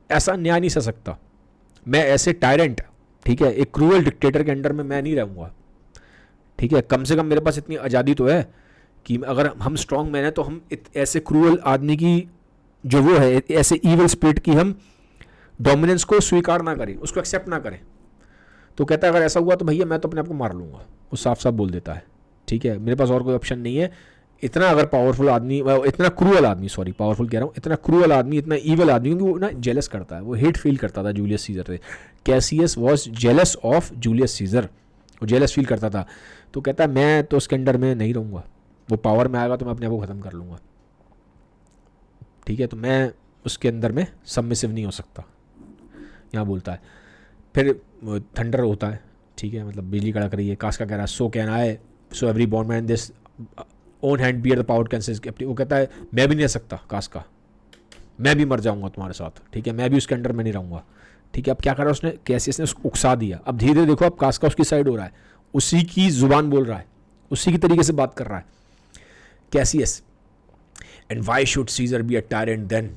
ऐसा न्याय नहीं सह सकता, मैं ऐसे टायरेंट, ठीक है, एक क्रूअल डिक्टेटर के अंडर में मैं नहीं रहूँगा, ठीक है, कम से कम मेरे पास इतनी आज़ादी तो है कि अगर हम स्ट्रॉन्ग मैन हैं तो हम ऐसे क्रूअल आदमी की जो वो है, ऐसे ईवल स्पिरिट की हम डोमिनेंस को स्वीकार ना करें, उसको एक्सेप्ट ना करें। तो कहता है अगर ऐसा हुआ तो भैया मैं तो अपने आप को मार लूँगा, वो साफ साफ बोल देता है, ठीक है, मेरे पास और कोई ऑप्शन नहीं है। इतना अगर पावरफुल आदमी, इतना क्रूअल आदमी, सॉरी पावरफुल कह रहा हूँ, इतना क्रूअल आदमी, इतना ईवल आदमी, क्योंकि वो ना जेलस करता है, वो हेट फील करता था जूलियस सीजर से। Cassius was jealous of Julius Caesar, वो जेलस फील करता था। तो कहता है मैं तो उसके अंडर में नहीं रहूँगा, वो पावर में आएगा तो मैं अपने आप को ख़त्म कर लूँगा, ठीक है, तो मैं उसके अंदर में सबमिसिव नहीं हो सकता, यहाँ बोलता है। फिर थंडर होता है, ठीक है, मतलब बिजली कड़क रही है, कास्का कह रहा है so can I, so every bondman this own hand bear the power cancel, वो कहता है मैं भी नहीं रह सकता कास्का, मैं भी मर जाऊंगा तुम्हारे साथ, ठीक है, मैं भी उसके अंडर में नहीं रहूँगा, ठीक है। अब क्या करा उसने, कैसियस ने उसको उकसा दिया, अब धीरे धीरे देखो अब कास्का उसकी साइड हो रहा है, उसी की जुबान बोल रहा है, उसी की तरीके से बात कर रहा है Cassius. And why should Caesar be a tyrant then,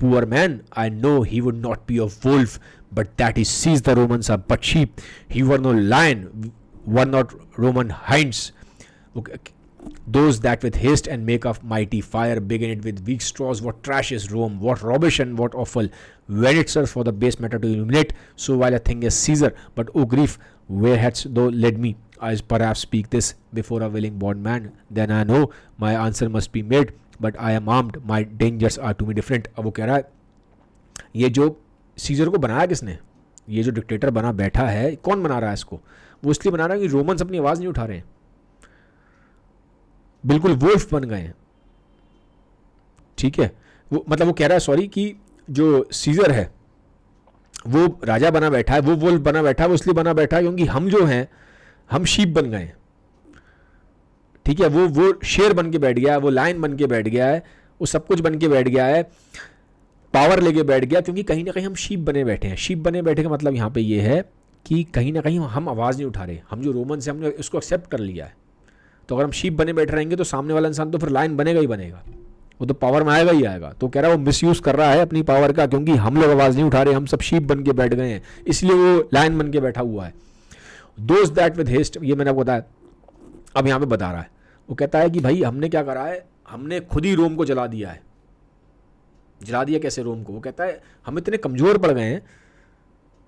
poor man, I know he would not be a wolf, but that he sees the Romans are but sheep. He were no lion, were not Roman hinds. Those that with haste and make of mighty fire begin it with weak straws. What trash is Rome, what rubbish and what awful, when it serves for the base matter to illuminate. So while a thing is Caesar, but oh grief, where hadst thou led me? I perhaps speak this before a willing bondman, then I know my answer must be made. But I am armed, my dangers are to me different. अब वो कह रहा है ये जो सीजर को बनाया किसने, ये जो डिक्टेटर बना बैठा है कौन बना रहा है इसको, वो इसलिए बना रहा है कि रोमन्स अपनी आवाज़ नहीं उठा रहे हैं, बिल्कुल वुल्फ बन गए हैं, ठीक है, वो मतलब वो कह रहा है सॉरी कि जो सीजर है वो राजा बना बैठा है, वो वुल्फ बना बैठा है, वो इसलिए बना बैठा है क्योंकि हम जो हैं हम शीप बन गए हैं, ठीक है, वो शेर बन के बैठ गया है, वो लायन बन के बैठ गया है, वो सब कुछ बन के बैठ गया है, पावर लेके बैठ गया, क्योंकि कहीं ना कहीं हम शीप बने बैठे हैं। शीप बने बैठे का मतलब यहाँ पे ये है कि कहीं ना कहीं हम आवाज़ नहीं उठा रहे, हम जो रोमन से हमने इसको एक्सेप्ट कर लिया है। तो अगर हम शीप बने बैठे रहेंगे तो सामने वाला इंसान तो फिर लायन बनेगा ही बनेगा, वो तो पावर में आएगा ही आएगा। तो कह रहा है वो मिसयूज़ कर रहा है अपनी पावर का, क्योंकि हम लोग आवाज़ नहीं उठा रहे, हम सब शीप बन के बैठ गए हैं, इसलिए वो लायन बन के बैठा हुआ है। दोज दैट विद हेस्ट, ये मैंने आपको बताया, अब यहाँ पे बता रहा है, वो कहता है कि भाई हमने क्या करा है, हमने खुद ही रोम को जला दिया है। जला दिया कैसे रोम को, वो कहता है हम इतने कमज़ोर पड़ गए हैं,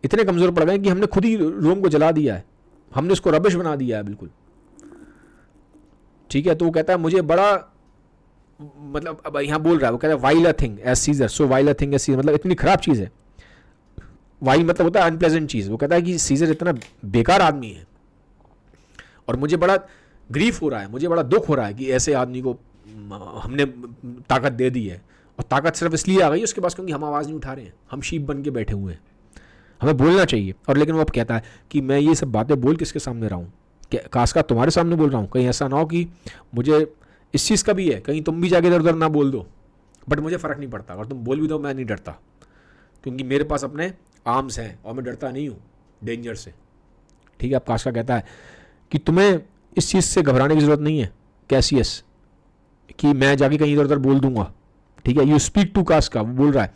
इतने कमज़ोर पड़ गए हैं कि हमने खुद ही रोम को जला दिया है, हमने उसको रबिश बना दिया है बिल्कुल, ठीक है। तो वो कहता है मुझे बड़ा, मतलब अब यहाँ बोल रहा है, वो कहता है vile a thing as Caesar, so vile a thing as Caesar, मतलब इतनी खराब चीज़ है, वाइल मतलब होता है अनप्लेजेंट चीज़। वो कहता है कि सीजर इतना बेकार आदमी है और मुझे बड़ा ग्रीफ हो रहा है, मुझे बड़ा दुख हो रहा है कि ऐसे आदमी को हमने ताकत दे दी है, और ताकत सिर्फ इसलिए आ गई उसके पास क्योंकि हम आवाज़ नहीं उठा रहे हैं, हम शीप बन के बैठे हुए हैं, हमें बोलना चाहिए। और लेकिन वो अब कहता है कि मैं ये सब बातें बोल किसके सामने रहा हूँ, कास्का तुम्हारे सामने बोल रहा हूँ, कहीं ऐसा ना हो कि मुझे इस चीज़ का भी है, कहीं तुम भी जाके इधर उधर ना बोल दो, बट मुझे फ़र्क नहीं पड़ता, अगर तुम बोल भी दो मैं नहीं डरता, क्योंकि मेरे पास अपने आर्म्स हैं और मैं डरता नहीं हूँ डेंजर से, ठीक है। अब कास्का कहता है कि तुम्हें इस चीज़ से घबराने की ज़रूरत नहीं है कैसियस, कि मैं जाके कहीं इधर उधर बोल दूंगा, ठीक है। यू स्पीक टू कास्का, वो बोल रहा है,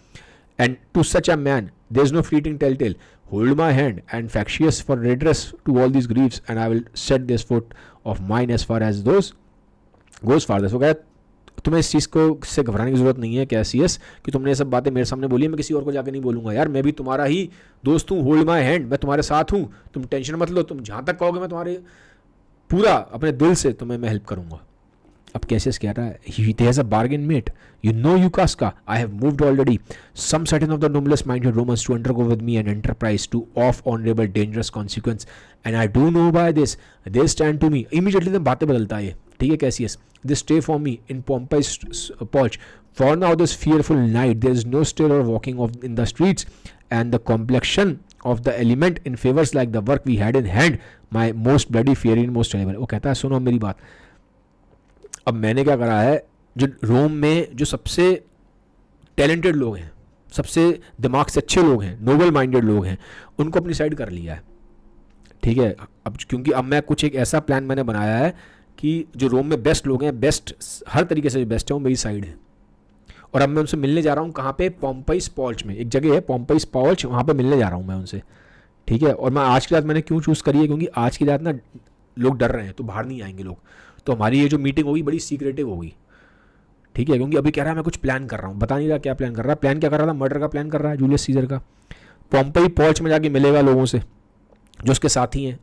and to such a man there is no fleeting tell tell, hold my hand and factious for redress to all these grieves and I will set this foot of mine as far as those goes far this. वो कहता है तुम्हें इस चीज़ को से घबराने की ज़रूरत नहीं है कैसियस कि तुमने ये सब बातें मेरे सामने बोली, मैं किसी और को जाके नहीं बोलूँगा, यार मैं भी तुम्हारा ही दोस्त हूँ, होल्ड माई हैंड, मैं तुम्हारे साथ हूँ, तुम टेंशन मत लो, तुम जहाँ तक कहोगे मैं तुम्हारे पूरा अपने दिल से तुम्हें मैं हेल्प करूँगा। अब कैसियस कह रहा है, he there's a bargain mate. You know, you Casca, I have moved already. Some certain of the noblest minded Romans to undergo with me an enterprise to of honorable dangerous consequence, and I do know by this. They stand to me. Immediately then बातें बदलता है, ठीक है Cassius. They stay for me in Pompey's porch. For now this fearful night there is no stir or walking of in the streets, and the complexion of the element in favors like the work we had in hand, my most bloody fear in most terrible. वो कहता है सुनो मेरी बात, अब मैंने क्या करा है, जो रोम में जो सबसे टैलेंटेड लोग हैं, सबसे दिमाग से अच्छे लोग हैं, नोबल माइंडेड लोग हैं, उनको अपनी साइड कर लिया है, ठीक है. अब क्योंकि अब मैं कुछ एक ऐसा प्लान मैंने बनाया है कि जो रोम में बेस्ट लोग हैं, बेस्ट हर तरीके से बेस्ट है, वो मेरी साइड है. और अब मैं उनसे मिलने जा रहा हूँ कहाँ पे, पॉम्पेइस पॉल्च में एक जगह है पॉम्पेइस पॉल्च, वहाँ पे मिलने जा रहा हूँ मैं उनसे, ठीक है. और मैं आज की रात मैंने क्यों चूज़ करी है, क्योंकि आज की रात ना लोग डर रहे हैं तो बाहर नहीं आएंगे लोग, तो हमारी ये जो मीटिंग होगी बड़ी सीक्रेटिव होगी, ठीक है. क्योंकि अभी कह रहा है मैं कुछ प्लान कर रहा हूँ, बता नहीं रहा क्या प्लान कर रहा है. प्लान क्या कर रहा था, मर्डर का प्लान कर रहा है जूलियस सीजर का. पॉम्पेई पॉल्च में जाके मिलेगा लोगों से जो उसके साथी हैं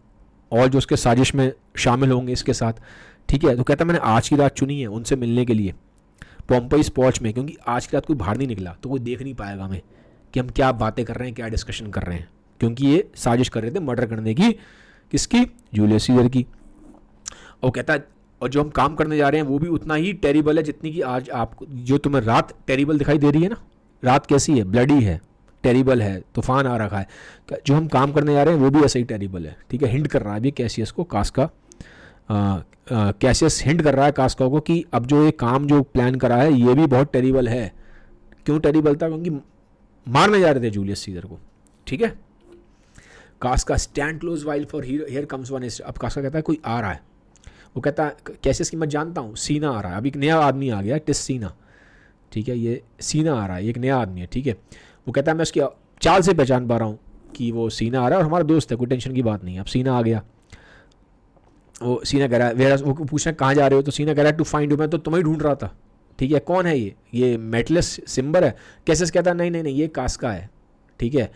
और जो उसके साजिश में शामिल होंगे इसके साथ, ठीक है. तो कहता मैंने आज की रात चुनी है उनसे मिलने के लिए पॉम्पेइस पॉल्च में, क्योंकि आज की रात कोई बाहर नहीं निकला तो कोई देख नहीं पाएगा हमें कि हम क्या बातें कर रहे हैं, क्या डिस्कशन कर रहे हैं, क्योंकि ये साजिश कर रहे थे मर्डर करने की, किसकी, जूलियस सीजर की. और कहता है और जो हम काम करने जा रहे हैं वो भी उतना ही टेरिबल है जितनी कि आज आपको जो तुम्हें रात टेरिबल दिखाई दे रही है ना, रात कैसी है, ब्लडी है, टेरिबल है, तूफान आ रखा है. जो हम काम करने जा रहे हैं वो भी ऐसे ही टेरिबल है, ठीक है. हिंट कर रहा है अभी कैसियस को, कास्का कैसियस हिंट कर रहा है कास्का को कि अब जो ये काम जो प्लान करा है ये भी बहुत टेरिबल है. क्यों टेरिबल था, क्योंकि मारने जा रहे थे जूलियस सीजर को, ठीक है. Casca stand close while for here comes one. अब कास्का कहता है कोई आ रहा है, वो कहता है कैसियस की मैं जानता हूँ, सीना आ रहा है, अभी एक नया आदमी आ गया, टिस सीना, ठीक है. ये सीना आ रहा है, एक नया आदमी है, ठीक है. वो कहता है मैं उसकी चाल से पहचान पा रहा हूँ कि वो सीना आ रहा है और हमारा दोस्त है, कोई टेंशन की बात नहीं है. अब सीना आ गया, वो सीना कह रहा है वेयर, वो पूछ रहे हैं कहाँ जा रहे हो, तो सीना कह रहा है टू फाइंड यू, मैं तो तुम्हें ढूंढ रहा था, ठीक है. कौन है ये मेटलेस सिम्बर है. कैसियस कहता है नहीं नहीं नहीं ये कास्का है, ठीक है.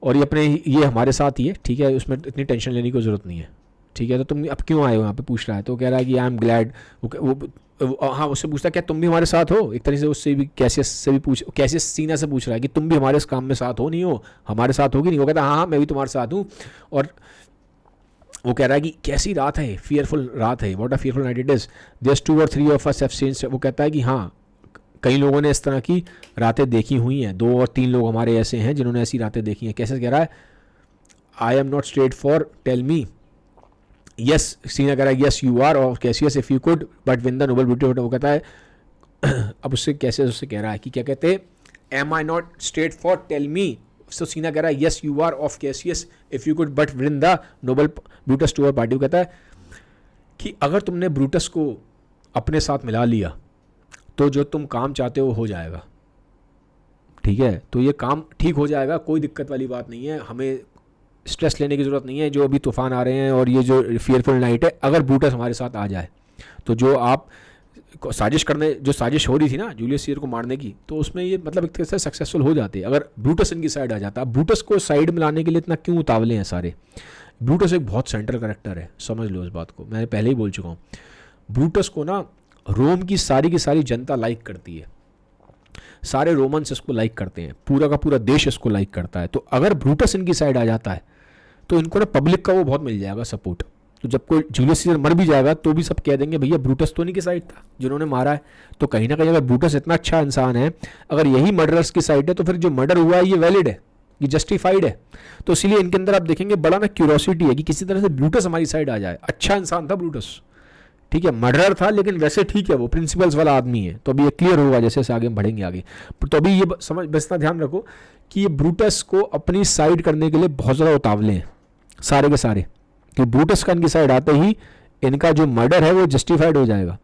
और ये हमारे साथ ही है, ठीक है, उसमें इतनी टेंशन लेने की ज़रूरत नहीं है, ठीक है. तो तुम अब क्यों आए हो यहाँ पे पूछ रहा है. तो कह रहा है कि आई एम ग्लैड. हाँ उससे पूछता है क्या तुम भी हमारे साथ हो, एक तरह से उससे भी कैसियस से भी पूछ, कैसियस सीना से पूछ रहा है कि तुम भी हमारे इस काम में साथ हो, नहीं हो, हमारे साथ होगी नहीं. वो कहता है हाँ मैं भी तुम्हारे साथ हूँ. और वो कह रहा है कि कैसी रात है, फियरफुल रात है, what a fearful night it is, there 2 or 3 of us have seen. वो कहता है कि हाँ कई लोगों ने इस तरह की रातें देखी हुई हैं, 2 और 3 लोग हमारे ऐसे हैं जिन्होंने ऐसी रातें देखी हैं. कैसे कह रहा है I am not straight for tell me. Yes Cinna कह रहा है यस यू आर, और Cassius if you could but win the noble beauty. वो कहता है अब उससे कैसियस उससे कह रहा है कि क्या कहते हैं, am I not straight for tell me. So Cinna कह रहा है yes you are of Cassius if you could but win the noble Brutus to our party. वो कहता है कि अगर तुमने ब्रूटस को अपने साथ मिला लिया तो जो तुम काम चाहते हो जाएगा, ठीक है. तो ये काम ठीक हो जाएगा, कोई दिक्कत वाली बात नहीं है, हमें स्ट्रेस लेने की ज़रूरत नहीं है. जो अभी तूफान आ रहे हैं और ये जो फियरफुल नाइट है, अगर ब्रूटस हमारे साथ आ जाए तो जो आप जो साजिश हो रही थी ना जूलियस सीजर को मारने की, तो उसमें ये मतलब एक तरह से सक्सेसफुल हो जाते हैं अगर ब्रूटस इनकी साइड आ जाता. ब्रूटस को साइड में लाने के लिए इतना क्यों उतावले हैं सारे. ब्रूटस एक बहुत सेंट्रल कैरेक्टर है, समझ लो इस बात को, मैंने पहले ही बोल चुका हूँ. ब्रूटस को ना रोम की सारी जनता लाइक करती है, सारे रोमन्स इसको लाइक करते हैं, पूरा का पूरा देश इसको लाइक करता है. तो अगर ब्रूटस इनकी साइड आ जाता है तो इनको ना पब्लिक का वो बहुत मिल जाएगा सपोर्ट. तो जब कोई जूलियस सीजर मर भी जाएगा तो भी सब कह देंगे भैया ब्रूटस तो नहीं की साइड था जिन्होंने मारा है. तो कहीं ना कहीं अगर ब्रूटस इतना अच्छा इंसान है, अगर यही मर्डरर्स की साइड है, तो फिर जो मर्डर हुआ है ये वैलिड है, ये जस्टिफाइड है. तो इसीलिए इनके अंदर आप देखेंगे बड़ा ना क्यूरोसिटी है कि किसी तरह से ब्रूटस हमारी साइड आ जाए. अच्छा इंसान था ब्रूटस, ठीक है, मर्डरर था लेकिन वैसे ठीक है, वो प्रिंसिपल्स वाला आदमी है. तो अभी ये क्लियर होगा जैसे जैसे आगे बढ़ेंगे आगे. तो अभी ये समझ बस इतना ध्यान रखो कि ये ब्रूटस को अपनी साइड करने के लिए बहुत ज़्यादा उतावले हैं सारे के सारे, कि ब्रूटस का इनकी साइड आते ही इनका जो मर्डर है वो जस्टिफाइड हो जाएगा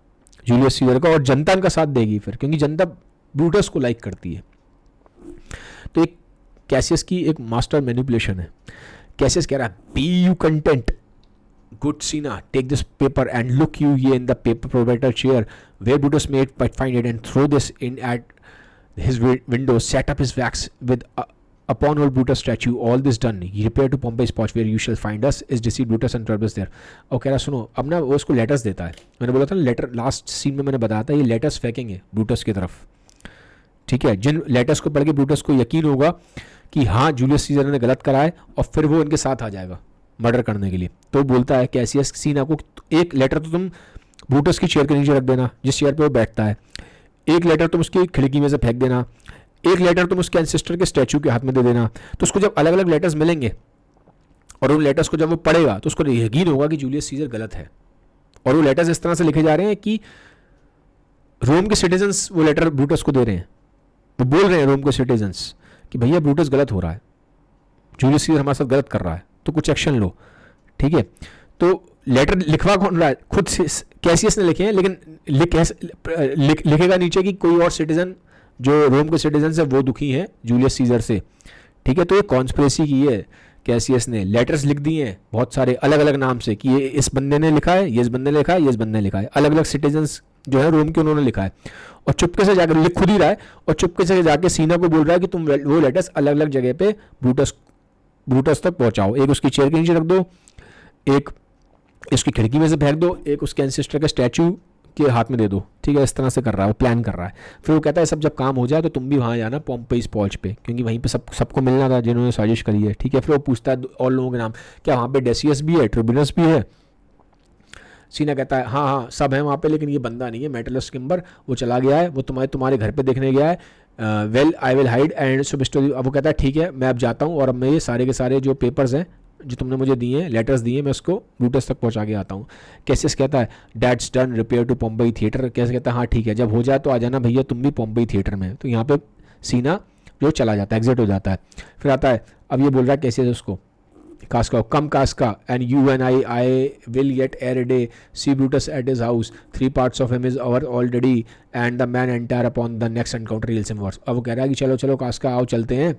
जूलियस सीजर का, और जनता इनका साथ देगी फिर, क्योंकि जनता ब्रूटस को लाइक करती है. तो एक कैसियस की एक मास्टर मैनिपुलेशन है. कैसियस कह रहा है be you content good Sina, take this paper and look you ye in the paper proprietor chair where Brutus may find it, and throw this in at his window, set up his wax with upon old Brutus statue, all this done, he repaired to Pompey's porch where you shall find us, is deceived Brutus and Turbulus there. और कह रहा सुनो, अब ना वो उसको लेटर्स देता है, मैंने बोला था ना लेटर, लास्ट सीन में मैंने बताया था ये लेटर्स फेंकेंगे ब्रूटस की तरफ, ठीक है, जिन लेटर्स को पढ़ के ब्रूटस को यकीन होगा कि हाँ जूलियस सीजर ने गलत करा है, और फिर वो इनके साथ आ जाएगा मर्डर करने के लिए। तो बोलता है कैसियस सीना को, एक लेटर तो तुम ब्रूटस की चेयर के नीचे रख देना जिस चेयर पे वो बैठता है, एक लेटर तुम उसकी खिड़की में से फेंक देना, एक लेटर तुम उसके एंसेस्टर के स्टैचू के हाथ में दे देना। तो उसको जब अलग अलग लेटर्स मिलेंगे और उन लेटर्स को जब वो पढ़ेगा तो उसको यकीन होगा कि जूलियस सीजर गलत है। और वो लेटर्स इस तरह से लिखे जा रहे हैं कि रोम के सिटीजन्स वो लेटर ब्रूटस को दे रहे हैं, वो बोल रहे हैं रोम के सिटीजन्स कि भैया ब्रूटस गलत हो रहा है, जूलियस सीजर हमारे साथ गलत कर रहा है, तो कुछ एक्शन लो, ठीक है। तो लेटर लिखवा कौन रहा है, खुद कैसियस ने लिखे हैं, लेकिन लिखेगा नीचे कि कोई और सिटीजन जो रोम के सिटीजन है वो दुखी हैं जूलियस सीजर से, ठीक है। तो ये कॉन्स्पिरेसी की है, कैसियस ने लेटर्स लिख दिए हैं बहुत सारे अलग अलग नाम से कि ये इस बंदे ने लिखा है, ये इस बंदे ने लिखा है, ये इस बंदे ने लिखा है, अलग अलग सिटीजन्स जो है रोम के उन्होंने लिखा है, और चुपके से जाकर लिख खुद ही रहा है, और चुपके से जाके सीना को बोल रहा है कि तुम वो लेटर्स अलग अलग जगह पे ब्रूटस तक पहुंचाओ, एक उसकी चेयर के नीचे रख दो, एक इसकी खिड़की में से फेंक दो, एक उसके एंसेस्टर का स्टैचू के हाथ में दे दो, ठीक है। इस तरह से कर रहा है, वो प्लान कर रहा है। फिर वो कहता है सब जब काम हो जाए तो तुम भी वहाँ जाना पोम्पेईस पॉच पे, क्योंकि वहीं पे सबको मिलना था जिन्होंने साजिश करी है, ठीक है। फिर वो पूछता है और लोगों के नाम, क्या वहाँ पे डेसियस भी है, ट्रिब्यूनस भी है। सीना कहता है हाँ हाँ सब है वहाँ पे, लेकिन ये बंदा नहीं है मेटलस किम्बर, वो चला गया है, वो तुम्हारे घर पे देखने गया है, well I will hide and सुबिस्टोरी। अब वो कहता है ठीक है मैं अब जाता हूँ, और अब मैं ये सारे के सारे जो पेपर्स हैं जो तुमने मुझे दिए हैं, लेटर्स दिए, मैं उसको ब्रूटस तक पहुंचा के आता हूँ। कैसियस कहता है that's done, repair to Pompey theatre. कैसे कहता है हाँ ठीक है, जब हो जाए तो आ जाना भैया तुम भी पोम्पेई थिएटर में। तो यहाँ पे सीना जो चला जाता है, एग्जिट हो जाता है। फिर आता है, अब ये बोल रहा है कैसियस उसको, Casca, come Casca and you and I will yet ere a day see Brutus at his house, 3 parts of him is our already and the man entire upon the next encounter yields him ours. अब वो कह रहा है कि चलो चलो कास्का आओ चलते हैं,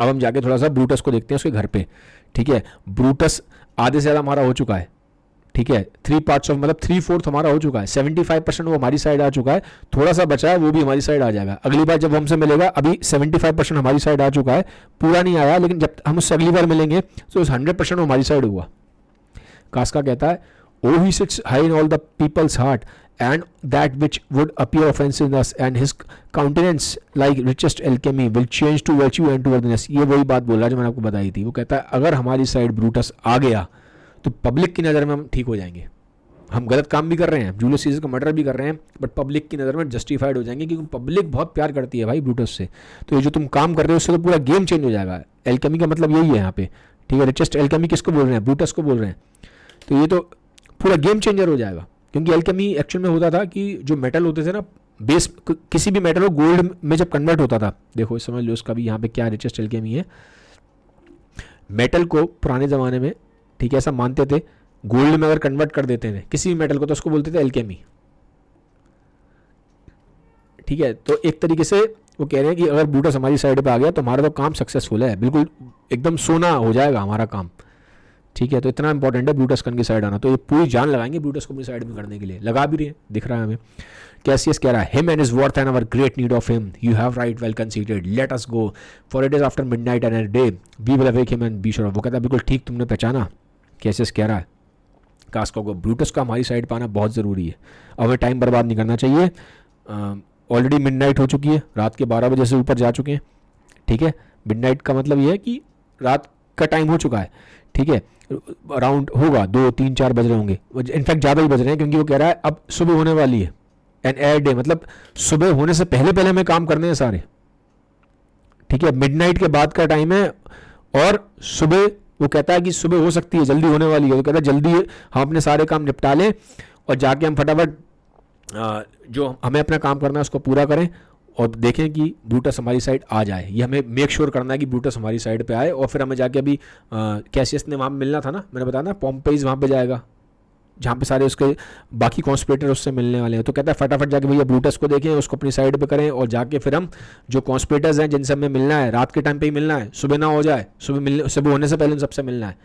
अब हम जाके थोड़ा सा ब्रूटस को देखते हैं उसके घर पे, ठीक है। ब्रूटस आधे से ज़्यादा हमारा हो चुका है, ठीक है, 3 parts ऑफ मतलब 3/4 हमारा हो चुका है, 75% वो हमारी साइड आ चुका है, थोड़ा सा बचा है वो भी हमारी साइड आ जाएगा अगली बार जब हमसे मिलेगा। अभी 75% हमारी साइड आ चुका है, पूरा नहीं आया, लेकिन जब हम उससे अगली बार मिलेंगे तो उस 100% हमारी साइड हुआ। कास्का कहता है O he sits high in all the people's heart and that which would appear offensive in us and his countenance like richest alchemy will change to virtue and to worthiness। ये वही बात बोल रहा है जो मैंने आपको बताई थी। वो कहता है अगर हमारी साइड ब्रूटस आ गया तो पब्लिक की नज़र में हम ठीक हो जाएंगे, हम गलत काम भी कर रहे हैं, जूलियस सीजर का मर्डर भी कर रहे हैं, बट पब्लिक की नज़र में जस्टिफाइड हो जाएंगे, क्योंकि पब्लिक बहुत प्यार करती है भाई ब्रूटस से। तो ये जो तुम काम कर रहे हो उससे तो पूरा गेम चेंज हो जाएगा। एल्केमी का मतलब यही है यहाँ पे, ठीक है। रिचेस्ट एल्केमी किसको बोल रहे हैं, ब्रूटस को बोल रहे हैं। तो ये तो पूरा गेम चेंजर हो जाएगा, क्योंकि एल्केमी एक्चुअल में होता था कि जो मेटल होते थे ना, बेस किसी भी मेटल को गोल्ड में जब कन्वर्ट होता था, देखो समझ लो उसका भी यहाँ पे क्या रिचेस्ट एल्केमी है। मेटल को पुराने ज़माने में, ठीक है, ऐसा मानते थे, गोल्ड में अगर कन्वर्ट कर देते थे किसी भी मेटल को तो उसको बोलते थे एल्केमी, ठीक है। तो एक तरीके से वो कह रहे हैं कि अगर ब्रूटस हमारी साइड पे आ गया तो हमारा तो काम सक्सेसफुल है, बिल्कुल एकदम सोना हो जाएगा हमारा काम, ठीक है। तो इतना इंपॉर्टेंट है ब्रूटस की साइड आना, तो ये पूरी जान लगाएंगे ब्रूटस को अपनी साइड में करने के लिए, लगा भी रहे हैं, दिख रहा है हमें। कैसियस कह रहा है him and is worth and our great need of him, you have right well considered, let us go for it is after midnight and day we will awake him and be sure. वो कहता है बिल्कुल ठीक तुमने पहचाना। कैसियस कह रहा है कास्का को ब्रूटस का हमारी साइड पर आना बहुत ज़रूरी है, अब हमें टाइम बर्बाद नहीं करना चाहिए। ऑलरेडी मिडनाइट हो चुकी है, रात के 12 बजे से ऊपर जा चुके हैं, ठीक है। मिडनाइट का मतलब ये है कि रात का टाइम हो चुका है, ठीक है। अराउंड होगा 2, 3, 4 बज रहे होंगे, इनफैक्ट ज़्यादा ही बज रहे हैं, क्योंकि वो कह रहा है अब सुबह होने वाली है एंड एयर डे, मतलब सुबह होने से पहले पहले हमें काम करने हैं सारे, ठीक है। मिडनाइट के बाद का टाइम है और सुबह, वो कहता है कि सुबह हो सकती है, जल्दी होने वाली है। तो कहता है जल्दी हम अपने सारे काम निपटा लें और जाके हम फटाफट जो हमें अपना काम करना है उसको पूरा करें और देखें कि ब्रूटस हमारी साइड आ जाए। ये हमें मेक श्योर करना है कि ब्रूटस हमारी साइड पे आए, और फिर हमें जाके अभी कैसियस ने वहाँ मिलना था ना, मैंने बताया ना पोम्पेईस वहाँ पे जाएगा जहाँ पे सारे उसके बाकी कॉन्स्पिरेटर उससे मिलने वाले हैं। तो कहता है फटाफट जाके भैया ब्रूटस को देखें, उसको अपनी साइड पे करें, और जाके फिर हम जो कॉन्स्पिरेटर्स हैं जिनसे हमें मिलना है रात के टाइम पे ही मिलना है, सुबह ना हो जाए, सुबह होने से पहले उन सबसे मिलना है,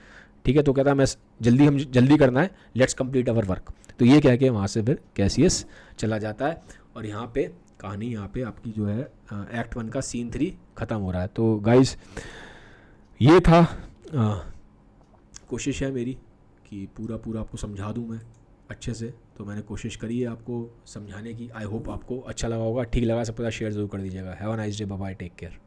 ठीक है। तो कहता है हम जल्दी करना है, लेट्स कंप्लीट अवर वर्क। तो ये कह के वहाँ से फिर कैसियस चला जाता है, और यहाँ पे कहानी यहाँ पे आपकी जो है एक्ट 1 का सीन 3 ख़त्म हो रहा है। तो गाइस ये था, कोशिश है मेरी कि पूरा पूरा आपको समझा दूँ मैं अच्छे से। तो मैंने कोशिश करी है आपको समझाने की। आई होप आपको अच्छा लगा होगा। ठीक लगा सबके साथ शेयर ज़रूर कर दीजिएगा। Have a nice day, bye bye, take care.